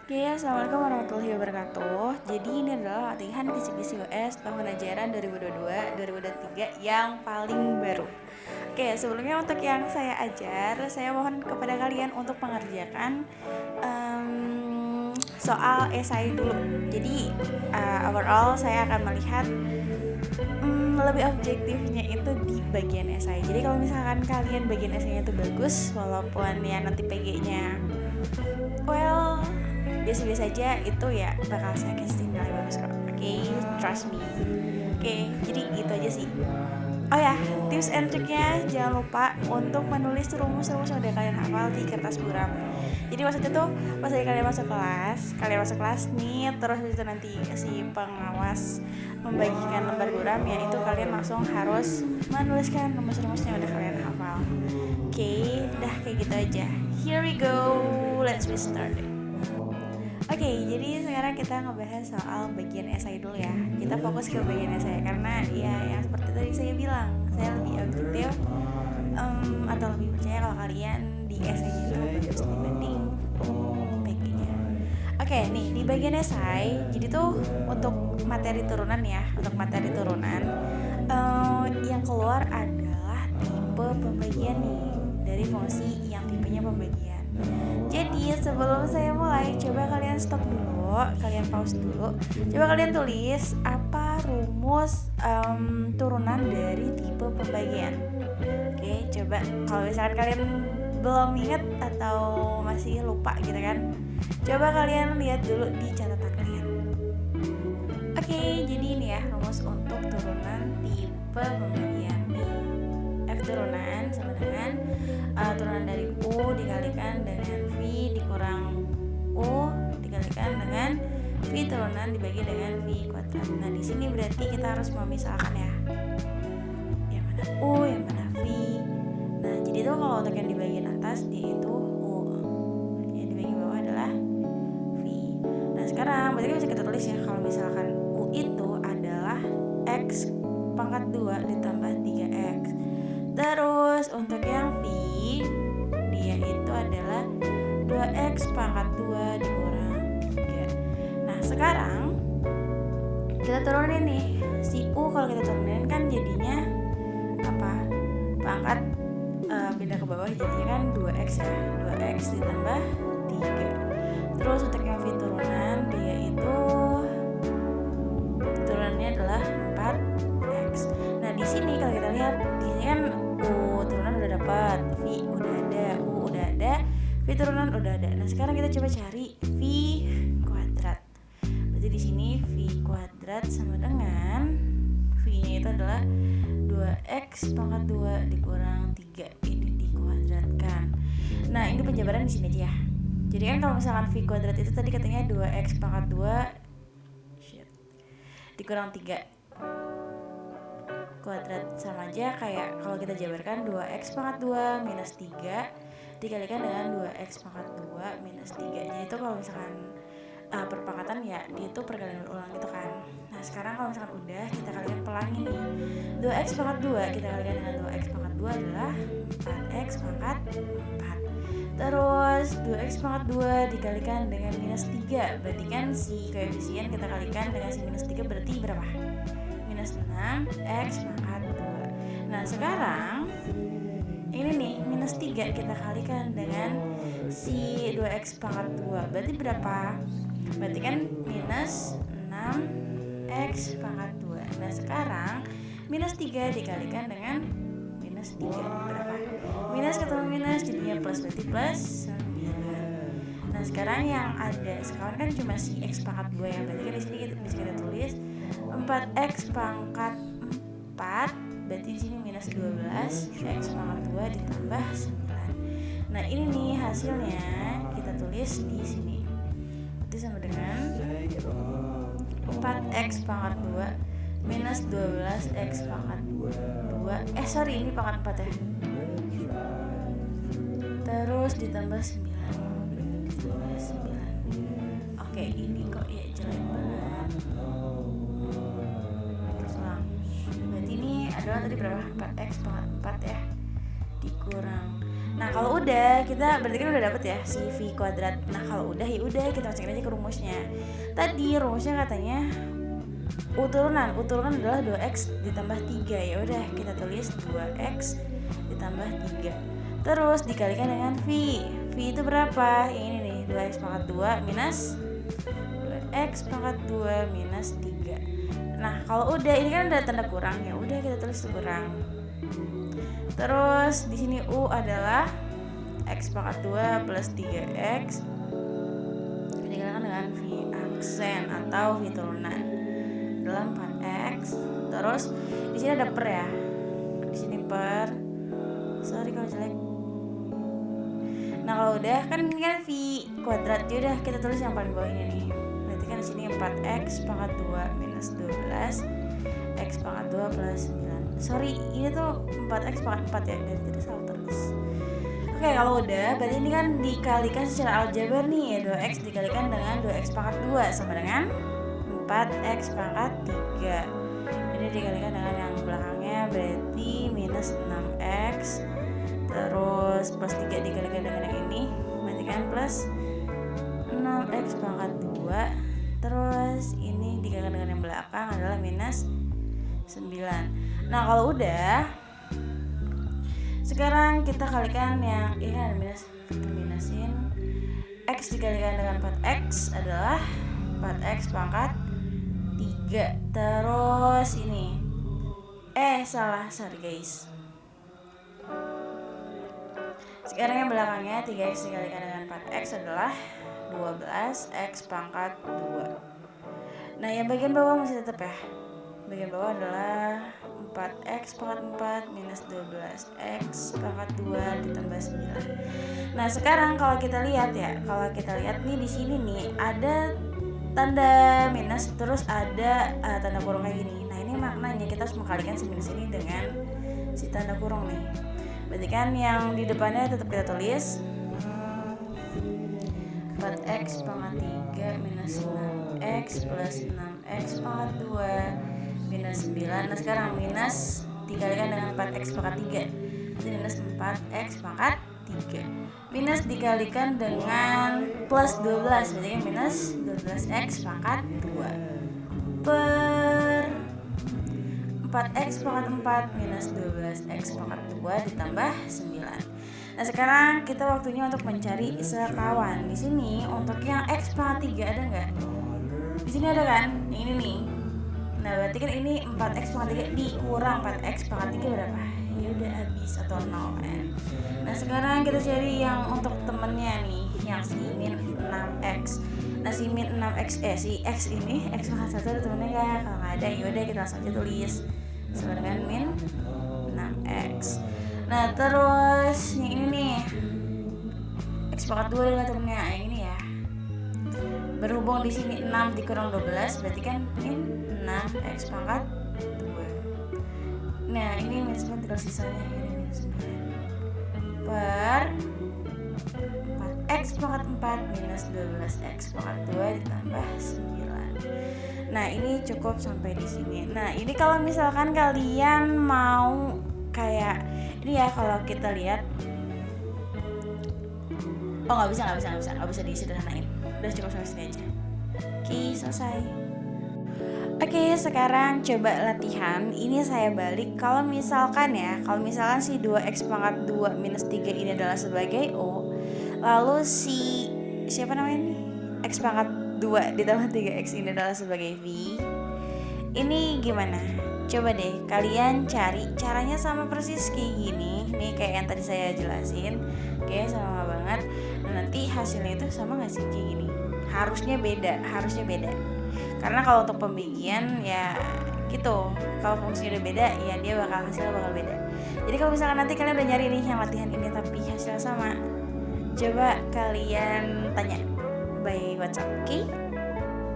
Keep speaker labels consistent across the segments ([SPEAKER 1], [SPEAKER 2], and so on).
[SPEAKER 1] Oke, assalamualaikum warahmatullahi wabarakatuh. Jadi ini adalah latihan kisi-kisi US tahun ajaran 2022-2023 yang paling baru. Oke, sebelumnya untuk yang saya ajar, saya mohon kepada kalian untuk mengerjakan soal esai dulu. Jadi overall saya akan melihat lebih objektifnya itu di bagian esai. Jadi kalau misalkan kalian bagian esainya itu bagus, walaupun ya nanti PG-nya biasa-biasa aja, itu ya bakal saya kasih nilai bagus kok. Oke, trust me. Oke, jadi gitu aja sih. Oh ya, tips and triknya jangan lupa untuk menulis rumus-rumus yang udah kalian hafal di kertas buram. Jadi maksudnya tuh pas kalian masuk kelas nih, terus itu nanti si pengawas membagikan lembar buram, ya itu kalian langsung harus menuliskan rumus-rumus yang udah kalian hafal. Oke, dah kayak gitu aja. Here we go, let's be started. Oke, jadi sekarang kita ngebahas soal bagian esai dulu ya. Kita fokus ke bagian esai karena ya yang seperti tadi saya bilang, saya lebih objektif atau lebih percaya kalau kalian di esai itu bagus dibanding PG-nya. Oke, nih di bagian esai, jadi tuh untuk materi turunan ya, yang keluar adalah tipe pembagian nih dari fungsi yang tipenya pembagian. Jadi sebelum saya mulai, coba kalian stop dulu, kalian pause dulu. Coba kalian tulis apa rumus turunan dari tipe pembagian. Oke, coba kalau misalkan kalian belum ingat atau masih lupa gitu kan, coba kalian lihat dulu di catatan kalian. Oke, jadi ini ya rumus untuk turunan tipe pembagian. F turunan sama dengan turunan dari U dikalikan dengan V dikurang U dikalikan dengan V turunan dibagi dengan V kuadrat. Nah di sini berarti kita harus memisahkan ya, yang mana U, yang mana V. Nah jadi tuh kalau untuk yang di bagian atas dia itu U, yang di bagian bawah adalah V. Nah sekarang berarti bisa kita tulis ya, kalau misalkan U itu adalah X pangkat 2 ditambah 3X. Terus untuk yang V, dia itu adalah 2X pangkat 2 dikurang 3. Nah sekarang kita turunin nih, si U kalau kita turunin kan jadinya apa? Pangkat pindah ke bawah jadinya kan 2X ya, 2X ditambah 3. Terus untuk yang V turunan, dia itu turunannya adalah 4X. Nah di sini kalau kita lihat, di sini kan U turunan udah dapat, V udah ada, U udah ada, V turunan udah ada. Nah sekarang kita coba cari V kuadrat. Berarti di sini V kuadrat sama dengan V-nya itu adalah 2X pangkat 2 dikurang 3. Ini dikuadratkan. Nah ini penjabaran di sini aja ya. Jadi kan kalau misalkan V kuadrat itu tadi katanya 2X pangkat 2 dikurang 3 kuadrat, sama aja kayak kalau kita jabarkan 2x pangkat 2 minus 3 dikalikan dengan 2x pangkat 2 minus 3. Jadi itu kalau misalkan perpangkatan ya dia itu perkalian berulang gitu kan. Nah sekarang kalau misalkan udah, kita kalikan pelangi nih, 2x pangkat 2 kita kalikan dengan 2x pangkat 2 adalah 4x pangkat 4. Terus 2x pangkat 2 dikalikan dengan minus 3, berarti kan si koefisien kita kalikan dengan si minus 3 berarti berapa? Minus 6x pangkat 2. Nah sekarang ini nih minus 3 kita kalikan dengan si 2x pangkat 2 berarti berapa? Berarti kan minus 6x pangkat 2. Nah sekarang minus 3 dikalikan dengan minus 3 berapa? Minus ketemu minus jadinya plus, berarti plus 9. Nah sekarang yang ada sekarang kan cuma si x pangkat 2 ya, berarti kan di sini bisa kita tulis 4x pangkat 4, berarti di sini minus 12 x pangkat 2 ditambah 9. Nah ini nih hasilnya kita tulis di sini, itu sama dengan 4x pangkat 2 minus 12x pangkat 2 ini pangkat 4 ya, terus ditambah 9. Oke, ini kok ya jelek banget. Terus ulang. Berarti ini adalah tadi berapa? 4x pangkat 4 ya dikurang. Nah kalau udah, kita berarti kan udah dapet ya si V kuadrat. Nah kalau udah ya udah, kita masukin aja ke rumusnya. Tadi rumusnya katanya uturunan adalah 2x ditambah 3. Ya udah kita tulis 2x ditambah 3. Terus dikalikan dengan V. V itu berapa? Ini nih, 2x pangkat 2 minus 2x pangkat 2 minus 3. Nah kalau udah, ini kan ada tanda kurang, ya udah kita tulis kurang. Terus di sini U adalah x pangkat 2 plus 3x dikalikan dengan V aksen atau V turunan adalah 4x. Terus di sini ada per ya. Di sini per. Sorry kalau jelek. Nah kalau udah kan ini kan V kuadrat, ya udah kita tulis yang paling bawah ini nih. Berarti kan di sini 4x pangkat 2 minus 12 x pangkat 2 plus 9. Sorry, ini tuh 4x pangkat 4 ya, dari tadi salah terus. Oke, kalau udah berarti ini kan dikalikan secara aljabar nih ya, 2x dikalikan dengan 2x pangkat 2 sama dengan 4x pangkat 3. Ini dikalikan dengan yang belakangnya berarti minus 6x. Terus plus 3 dikalikan dengan yang ini berarti kan plus 6x pangkat 2. Terus ini dikalikan dengan yang belakang adalah minus 9. Nah kalau udah, sekarang kita kalikan yang ini ada minus, kita minusin x dikalikan dengan 4x adalah 4x pangkat 3. Terus ini sorry guys, sekarang yang belakangnya 3x dikalikan dengan 4x adalah 12x pangkat 2. Nah yang bagian bawah masih tetap ya, bagian bawah adalah 4x pangkat 4 minus 12x pangkat 2 ditambah 9. Nah sekarang kalau kita lihat nih di sini nih ada tanda minus, terus ada tanda kurung kayak gini. Nah ini maknanya kita harus mengkalikan si minus ini dengan si tanda kurung nih. Berarti kan yang di depannya tetap kita tulis 4x pangkat 3 minus 9x plus 6x pangkat 2 minus 9. Nah sekarang minus dikalikan dengan 4x pangkat 3 itu minus 4x pangkat 3. Minus dikalikan dengan plus 12 berarti kan minus 12x pangkat 2 per 4x pangkat 4 minus 12x pangkat 2 ditambah 9. Nah sekarang kita waktunya untuk mencari sekawan. Di sini untuk yang x pangkat 3 ada nggak? Di sini ada kan? Yang ini nih. Nah berarti kan ini 4x pangkat 3 dikurang 4x pangkat 3 berapa? Ya udah habis atau 0 kan. Nah sekarang kita cari yang untuk temennya nih, yang si min 6x. Nah si min 6x si x ini x pangkat 1 ada temennya nggak? Kalau nggak ada yaudah kita langsung aja tulis sama dengan min 6x. Nah terus yang ini nih x pangkat 2 adalah temennya yang ini ya. Berhubung di sini 6 dikurang 12 berarti kan min 6x pangkat 2. Nah ini minus 9 tinggal sisanya ini minus 9 per 4x pangkat 4 minus 12x pangkat 2 ditambah 9. Nah ini cukup sampai di sini. Nah ini kalau misalkan kalian mau kayak ini ya, kalau kita lihat nggak bisa disederhanain. Udah cukup sampai sini aja. Oke, selesai. Oke, sekarang coba latihan. Ini saya balik. Kalau misalkan si 2x pangkat 2 minus 3 ini adalah sebagai O, lalu si siapa namanya nih? X pangkat 2 ditambah 3x ini adalah sebagai V. Ini gimana? Coba deh kalian cari caranya sama persis kayak gini. Nih kayak yang tadi saya jelasin. Kayak sama banget. Nah, nanti hasilnya itu sama gak sih kayak gini? Harusnya beda. Karena kalau untuk pembagian ya gitu. Kalau fungsinya udah beda ya hasilnya bakal beda. Jadi kalau misalkan nanti kalian udah nyari nih yang latihan ini tapi hasilnya sama, coba kalian tanya by WhatsApp, oke?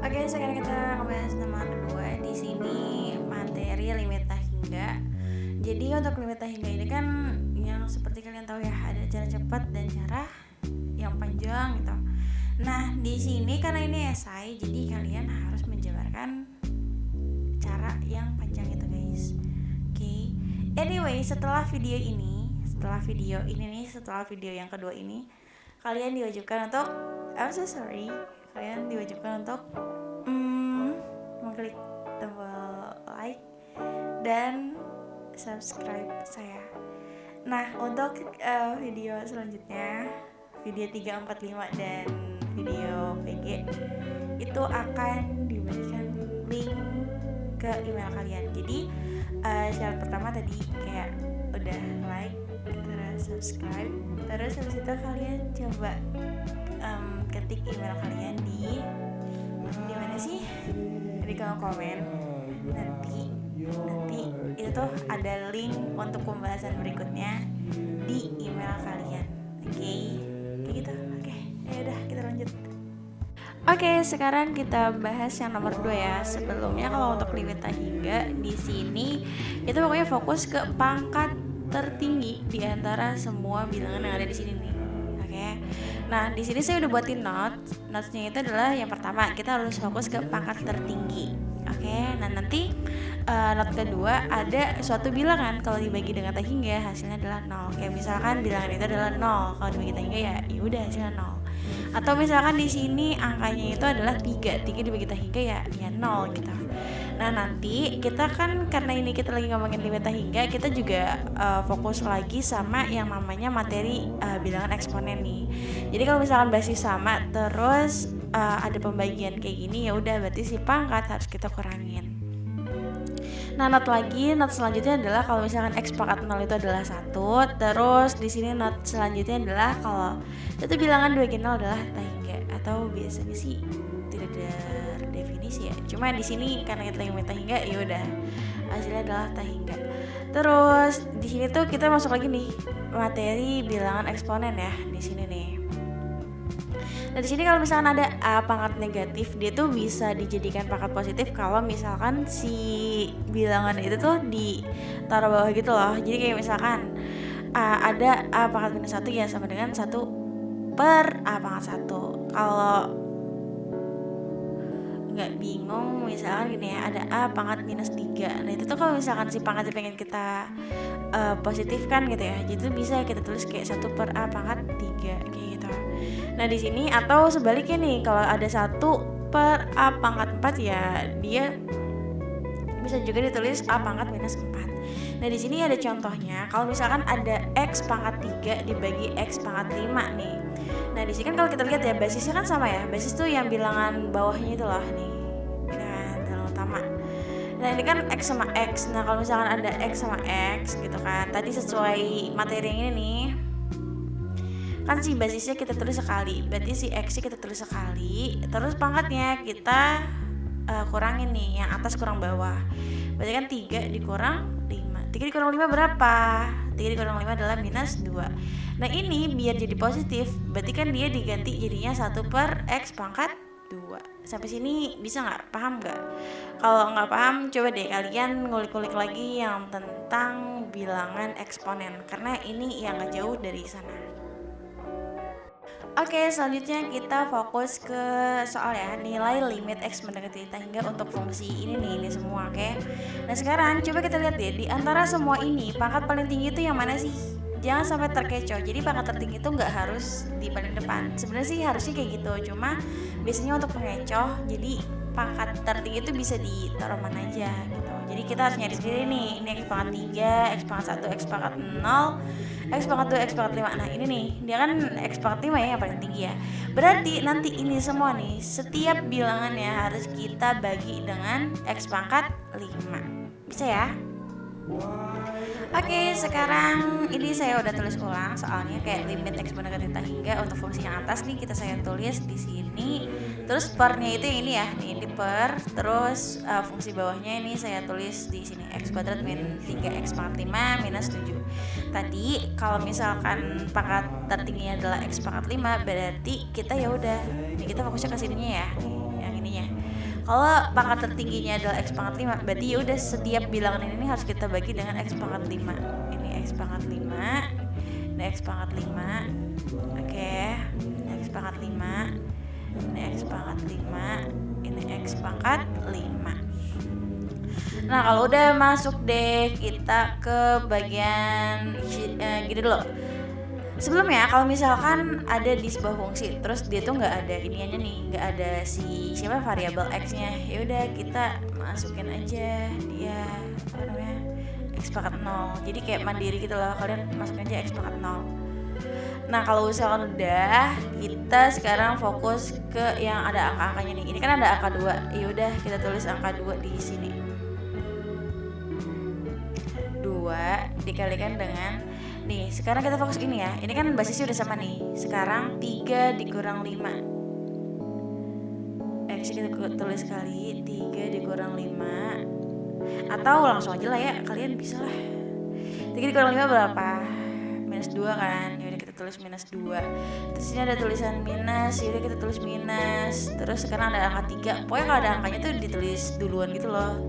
[SPEAKER 1] Oke, sekarang kita ngebahas nomor 2. Di sini materi limit hingga. Jadi untuk limit hingga ini kan yang seperti kalian tahu ya, ada cara cepat dan cara yang panjang gitu. Nah, di sini karena ini esai, jadi kalian harus menjabarkan cara yang panjang itu, guys. Oke. Anyway, setelah video ini setelah video ini nih, setelah video yang kedua ini, kalian diwajibkan untuk kalian diwajibkan untuk mengklik tombol like dan subscribe saya. Nah, untuk video selanjutnya, video 3, 4, 5 dan video PG itu akan diberikan link ke email kalian. Jadi syarat pertama tadi kayak udah like, terus subscribe, terus habis itu kalian coba ketik email kalian di mana sih? Di kolom komen. Nanti itu tuh ada link untuk pembahasan berikutnya di email kalian. Oke, kayak gitu. Oke, ya udah kita lanjut. Oke, sekarang kita bahas yang nomor 2 ya. Sebelumnya kalau untuk limit hingga di sini itu pokoknya fokus ke pangkat tertinggi di antara semua bilangan yang ada di sini nih. Oke. Nah, di sini saya udah buatin notes-nya itu adalah yang pertama, kita harus fokus ke pangkat tertinggi. Oke, nah nanti not kedua ada suatu bilangan kalau dibagi dengan tah hingga hasilnya adalah 0. Kayak misalkan bilangan itu adalah 0, kalau dibagi tah hingga ya udah hasilnya 0. Atau misalkan di sini angkanya itu adalah 3 dibagi tah hingga ya 0 gitu. Nah, nanti kita kan karena ini kita lagi ngomongin limit tah hingga, kita juga fokus lagi sama yang namanya materi bilangan eksponen nih. Jadi kalau misalkan basis sama terus ada pembagian kayak gini, ya udah berarti si pangkat harus kita kurangin. Nah, not selanjutnya adalah kalau misalkan x pangkat 0 itu adalah 1, terus di sini not selanjutnya adalah kalau itu bilangan 2 0 adalah tah hingga, atau biasanya sih tidak ada definisi ya. Cuma di sini karena kita lagi tah hingga, ya udah hasilnya adalah tah hingga. Terus di sini tuh kita masuk lagi nih materi bilangan eksponen ya di sini nih. Nah, di sini kalau misalkan ada A pangkat negatif, dia tuh bisa dijadikan pangkat positif kalau misalkan si bilangan itu tuh ditaruh bawah gitu loh. Jadi kayak misalkan ada A pangkat minus 1 ya sama dengan 1 per A pangkat 1. Kalau nggak bingung misalkan gini ya, ada A pangkat minus 3. Nah, itu tuh kalau misalkan si pangkat pengen kita positifkan gitu ya, jadi bisa kita tulis kayak 1 per A pangkat 3 kayak gitu. Nah, di sini atau sebaliknya nih, kalau ada 1 per A pangkat 4 ya dia bisa juga ditulis A pangkat minus 4. Nah, di sini ada contohnya. Kalau misalkan ada X pangkat 3 dibagi X pangkat 5 nih. Nah, di sini kan kalau kita lihat ya, basisnya kan sama ya. Basis tuh yang bilangan bawahnya itu loh nih. Ini kan bilangan utama. Nah, ini kan X sama X. Nah, kalau misalkan ada X sama X gitu kan, tadi sesuai materi yang ini nih, kan si basisnya kita tulis sekali, berarti si X-nya kita tulis sekali, terus pangkatnya kita kurangin nih, yang atas kurang bawah. Berarti kan 3 dikurang 5. 3 dikurang 5 berapa? 3 dikurang 5 adalah minus 2. Nah, ini biar jadi positif, berarti kan dia diganti jadinya 1 per X pangkat 2. Sampai sini bisa nggak? Paham nggak? Kalau nggak paham, coba deh kalian ngulik-ngulik lagi yang tentang bilangan eksponen, karena ini yang nggak jauh dari sana. Oke, selanjutnya kita fokus ke soal ya, nilai limit X mendekati tah hingga untuk fungsi ini nih, ini semua, oke. Nah, sekarang coba kita lihat deh, di antara semua ini pangkat paling tinggi itu yang mana sih? Jangan sampai terkecoh. Jadi pangkat tertinggi itu nggak harus di paling depan. Sebenarnya sih harusnya kayak gitu, cuma biasanya untuk pengecoh, jadi pangkat tertinggi itu bisa ditaruh mana aja gitu. Jadi kita harus nyari sendiri nih, ini X pangkat 3, X pangkat 1, X pangkat 0, X pangkat 2, X pangkat 5. Nah, ini nih, dia kan X pangkat 5 ya yang paling tinggi ya. Berarti nanti ini semua nih, setiap bilangannya harus kita bagi dengan X pangkat 5. Bisa ya? Oke, sekarang ini saya udah tulis ulang soalnya kayak limit X mendekati tah hingga untuk fungsi yang atas nih kita saya tulis di sini. Terus pernya itu yang ini ya, ini per. Terus fungsi bawahnya ini saya tulis di sini X kuadrat min 3X pangkat 5 minus 7. Tadi kalau misalkan pangkat tertingginya adalah X pangkat 5, berarti kita ya udah, kita fokusnya ke sininya ya, yang ininya. Kalau pangkat tertingginya adalah X pangkat 5, berarti ya udah setiap bilangan ini harus kita bagi dengan X pangkat 5. Ini X pangkat 5, ini X pangkat 5. Oke, X pangkat 5. Ini X pangkat 5, ini X pangkat 5. Nah kalau udah masuk deh kita ke bagian gini dulu. Sebelumnya kalau misalkan ada di sebuah fungsi terus dia tuh nggak ada iniannya nih, nggak ada si siapa variabel x-nya, ya udah kita masukin aja dia apa namanya x pangkat 0. Jadi kayak mandiri gitu loh, kalian masukin aja x pangkat 0. Nah kalau misalkan udah, kita sekarang fokus ke yang ada angka-angkanya nih. Ini kan ada angka 2, ya udah kita tulis angka 2 di sini. 2 dikalikan dengan nih, sekarang kita fokus ini ya. Ini kan basisnya udah sama nih. Sekarang 3 dikurang 5. X kita tulis kali 3 dikurang 5. Atau langsung aja lah ya, kalian bisa lah. 3 dikurang 5 berapa? Minus 2 kan. Yaudah kita tulis minus 2. Terus ini ada tulisan minus, yaudah kita tulis minus. Terus sekarang ada angka 3. Pokoknya kalau ada angkanya tuh ditulis duluan gitu loh,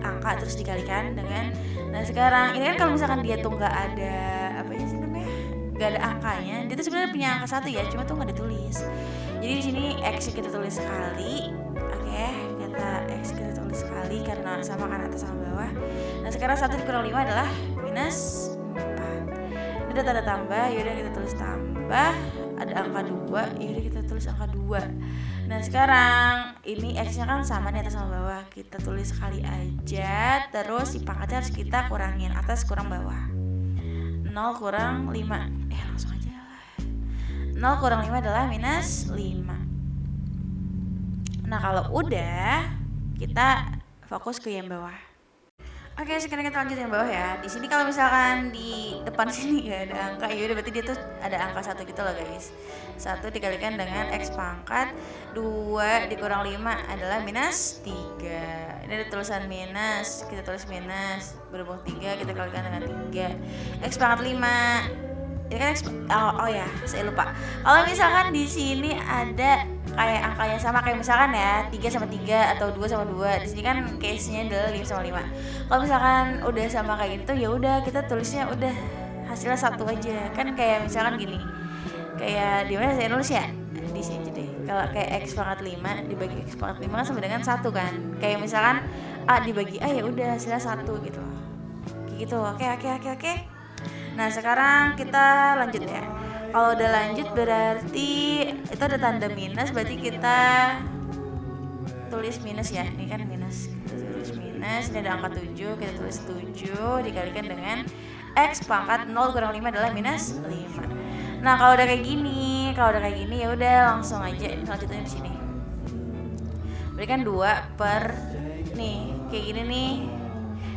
[SPEAKER 1] angka terus dikalikan dengan. Nah sekarang ini kan kalau misalkan dia tuh nggak ada apa sih namanya, nggak ada angkanya, dia tuh sebenarnya punya angka 1 ya, cuma tuh nggak ditulis. Jadi di sini x kita tulis sekali, oke, kita x kita tulis sekali karena sama kan atas sama bawah. Nah sekarang 1 dikurang 5 adalah minus 4. Ini ada tanda tambah, yaudah kita tulis tambah. Ada angka 2, yaudah kita tulis angka 2. Nah sekarang ini x-nya kan sama nih atas sama bawah, kita tulis sekali aja. Terus si pangkatnya harus kita kurangin, atas kurang bawah. 0 kurang 5, langsung aja lah. 0 kurang 5 adalah minus 5. Nah kalau udah, kita fokus ke yang bawah. Oke, sekarang kita lanjut yang bawah ya. Di sini kalau misalkan di depan sini gak ada angka, ya udah berarti dia tuh ada angka 1 gitu loh guys. 1 dikalikan dengan x pangkat 2 dikurang 5 adalah minus 3. Ini ada tulisan minus, kita tulis minus, berhubung 3 kita kalikan dengan 3. X pangkat 5. Ini kan x, oh ya, saya lupa. Kalau misalkan di sini ada kayak angkanya sama, kayak misalkan ya 3 sama 3 atau 2 sama 2. Di sini kan case-nya adalah 5 sama 5. Kalau misalkan udah sama kayak gitu, ya udah kita tulisnya udah hasilnya 1 aja. Kan kayak misalkan gini. Kayak di mana saya nulis ya? Di sini deh. Kalau kayak x pangkat 5 dibagi x pangkat 5 kan sama dengan 1 kan. Kayak misalkan a dibagi a, ya udah hasilnya 1 gitu. Kayak gitu. Oke. Nah, sekarang kita lanjut ya. Kalau udah lanjut berarti itu ada tanda minus, berarti kita tulis minus ya. Ini kan minus. Kita tulis minus, ini ada angka 7, kita tulis 7 dikalikan dengan x pangkat 0 kurang 5 adalah minus 5. Nah, kalau udah kayak gini ya udah langsung aja lanjutnya di sini. Berikan 2 per nih, kayak gini nih.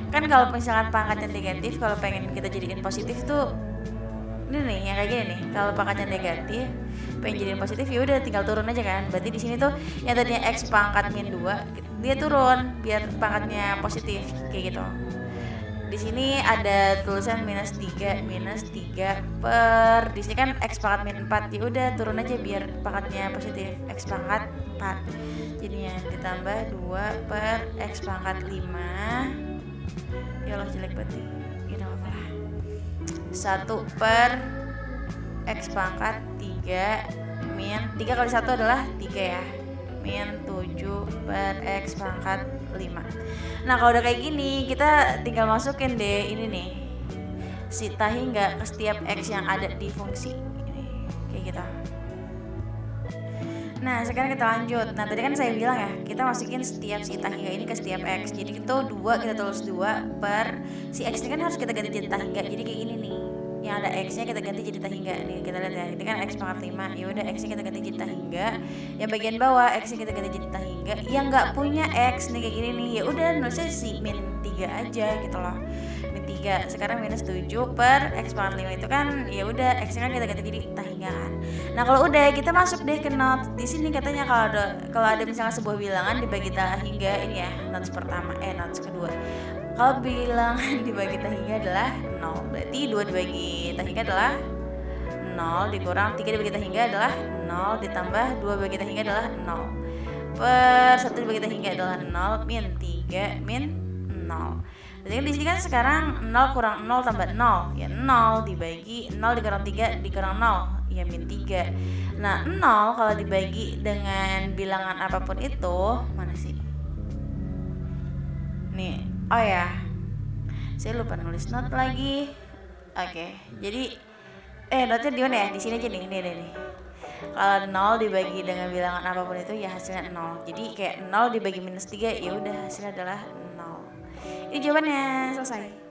[SPEAKER 1] Kan kalau misalkan pangkatnya negatif, kalau pengen kita jadiin positif tuh ini nih yang kayak gini nih. Kalau pangkatnya negatif pengen jadiin positif, ya udah tinggal turun aja kan. Berarti di sini tuh yang tadinya x pangkat min 2 dia turun biar pangkatnya positif kayak gitu. Di sini ada tulisan minus 3 per, di sini kan x pangkat min 4, ya udah turun aja biar pangkatnya positif, x pangkat 4. Jadinya ditambah 2 per x pangkat 5. Ya Allah jelek banget nih, ya udah apa lah. 1 per x pangkat 3 min 3 kali 1 adalah 3 ya, min 7 per x pangkat 5. Nah kalau udah kayak gini kita tinggal masukin deh ini nih si tahingga ke setiap x yang ada di fungsi ini, kayak gitu. Nah sekarang kita lanjut. Nah tadi kan saya bilang ya, kita masukin setiap si tahingga ini ke setiap x. Jadi itu 2, kita tulis 2 per si x ini kan harus kita ganti jadi tahingga. Jadi kayak gini nih, yang ada x nya kita ganti jadi tahingga. Nih kita lihat ya, ini kan x pangkat 5. Ya udah x nya kita ganti jadi tahingga. Yang bagian bawah x nya kita ganti jadi tahingga. Yang nggak punya x nih kayak gini nih, ya udah nulisnya si min 3 aja gitu loh. Min 3. Sekarang minus 7 per x pangkat 5 itu kan ya udah x nya kan kita ganti jadi tahingga kan. Nah kalau udah kita masuk deh ke notes. Di sini katanya kalau ada misalnya sebuah bilangan dibagi tahingga, ini ya notes pertama, notes kedua. Kalau bilangan dibagi tahingga adalah 0, berarti 2 dibagi tahingga adalah 0 dikurang 3 dibagi tahingga adalah 0 ditambah 2 dibagi tahingga adalah 0 per 1 dibagi tahingga adalah 0 min 3 min 0. Berarti kan di sini kan sekarang 0 kurang 0 tambah 0 ya 0 dibagi 0 dikurang 3 dikurang 0 ya min 3. Nah 0 kalau dibagi dengan bilangan apapun itu, mana sih? Nih, oh ya, saya lupa nulis note lagi. Oke, jadi notnya di mana ya? Di sini aja nih, nih. Kalau 0 dibagi dengan bilangan apapun itu ya hasilnya 0. Jadi kayak 0 dibagi -3 ya udah hasilnya adalah 0. Ini jawabannya selesai.